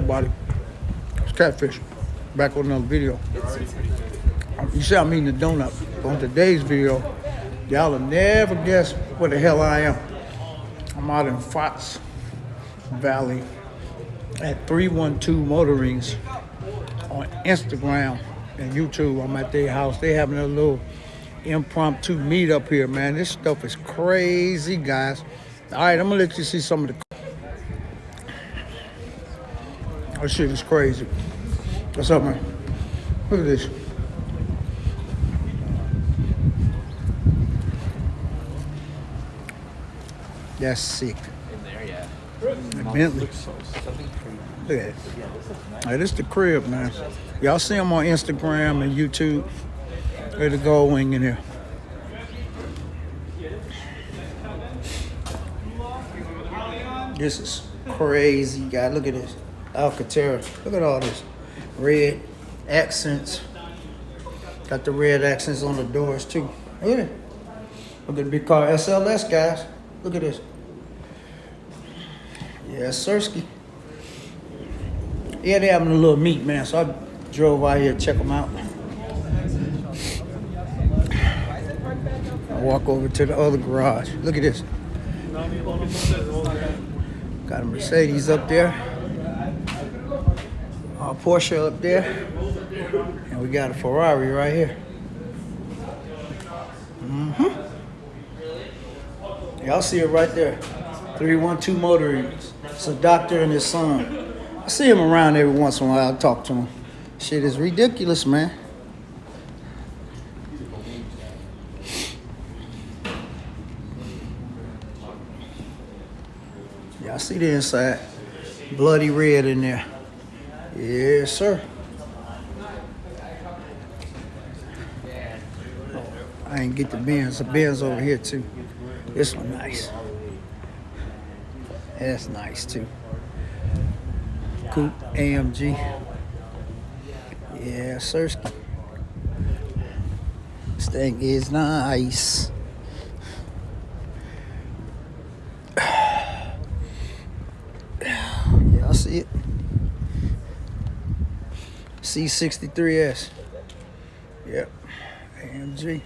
everybody? It's Catfish. Back with another video. You see I'm eating a donut. On today's video, y'all will never guess where the hell I am. I'm out in Fox Valley at 312 Motorings on Instagram and YouTube. I'm at their house. They having a little impromptu meet up here, man. This stuff is crazy, guys. All right, I'm gonna let you see some of the. This shit is crazy. What's up, man? Look at this. That's sick. In there, yeah. The Bentley. Look at it. Hey, this is the crib, man. Y'all see them on Instagram and YouTube. There's the gold wing in here. This is crazy, guys. Look at this. Alcantara. Look at all this. Red accents. Got the red accents on the doors, too. Look at it. Look at the big car SLS, guys. Look at this. Yeah, Sirski. Yeah, they having a little meet, man. So I drove out here to check them out. I walk over to the other garage. Look at this. Got a Mercedes up there. A Porsche up there. And we got a Ferrari right here. Y'all see it right there. 312 Motorings. It's a doctor and his son. I see him around every once in a while. I talk to him. Shit is ridiculous, man. Y'all see the inside. Bloody red in there. Yes, sir. I ain't get the Benz. The Benz over here, too. This one nice. That's nice, too. Coupe AMG. Yeah, Sirski. This thing is nice. Y'all see it? C63S. Yep. AMG.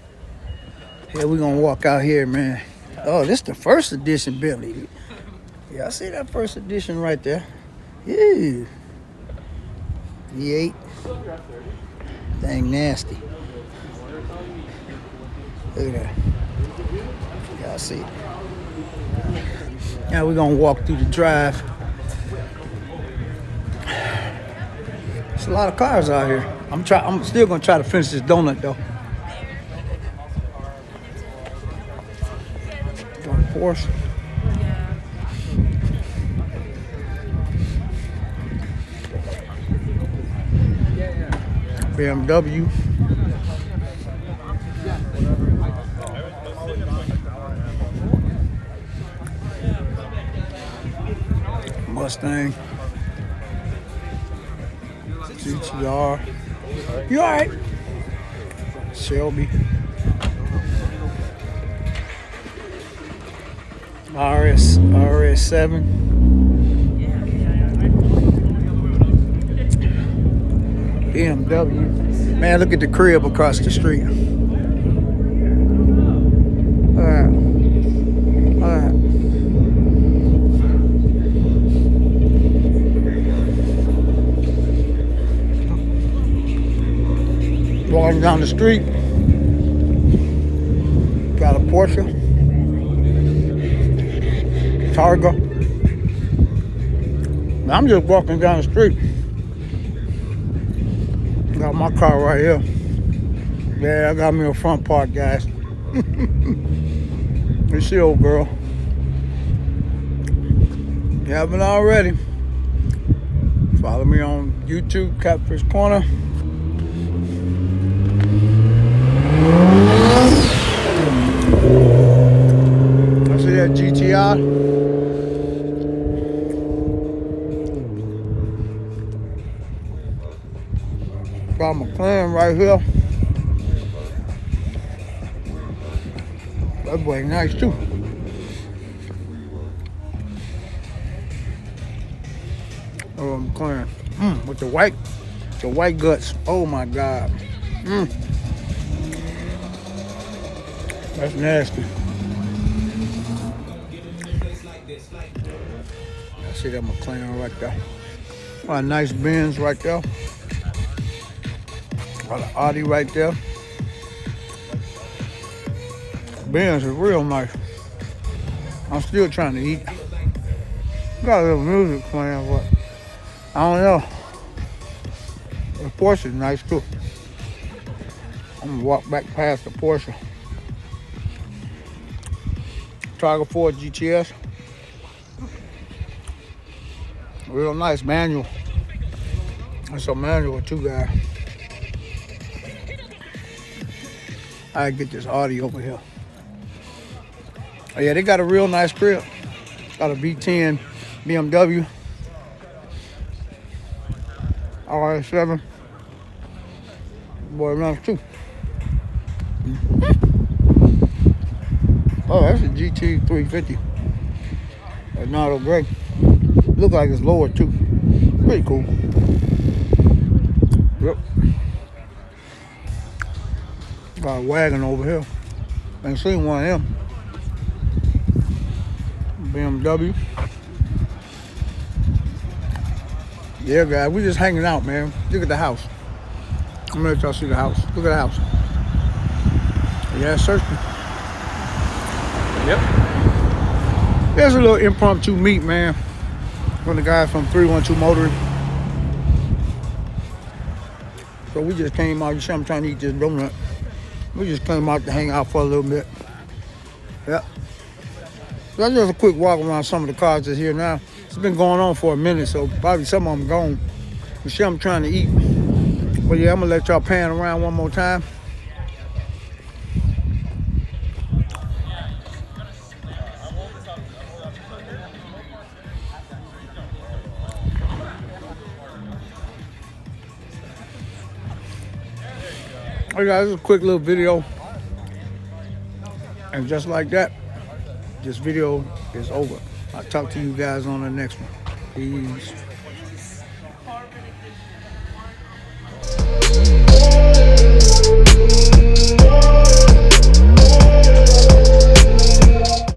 Yeah, we're gonna walk out here, man. Oh, this is the first edition Bentley. Yeah, I see that first edition right there. Yeah. V8. Dang nasty. Look at that. Yeah, I see it. Now we're gonna walk through the drive. There's a lot of cars out here. I'm still gonna try to finish this donut though. Porsche. BMW. Mustang. GTR. You all right? Shelby. RS7. BMW. Man, look at the crib across the street. All right. Walking down the street. Got a Porsche. Targa. I'm just walking down the street. Got my car right here. Yeah, I got me a front part, guys. It's the old girl. If you haven't already, follow me on YouTube, Catfish Corner. I see that GTI. Got my McLaren right here. That boy nice too. McLaren. With the white guts. Oh my God. That's nasty. I see that McLaren right there. A nice Benz right there. Got an Audi right there. Benz is real nice. I'm still trying to eat. Got a little music playing, but I don't know. The Porsche is nice too. I'm gonna walk back past the Porsche. Tiger Ford GTS. Real nice manual. That's a manual too, guys. I get this Audi over here. Oh, yeah, they got a real nice crib. Got a V10 BMW. RS7. Boy, nice too. Oh, that's a GT 350. Not a gray. Look like it's lower too. Pretty cool. Yep. Got a wagon over here. Ain't seen one of them. BMW. Yeah, guys, we just hanging out, man. Look at the house. I'm gonna let y'all see the house. Look at the house. Yeah, searching. Yep. There's a little impromptu meet, man. From the guys from 312 Motoring. So we just came out. You see, I'm trying to eat this donut. We just came out to hang out for a little bit. Yep. So that's just a quick walk around some of the cars that's here now. It's been going on for a minute, so probably some of them gone. You see, I'm trying to eat. But yeah, I'm gonna let y'all pan around one more time. Hey guys, this is a quick little video. And just like that, this video is over. I'll talk to you guys on the next one. Peace.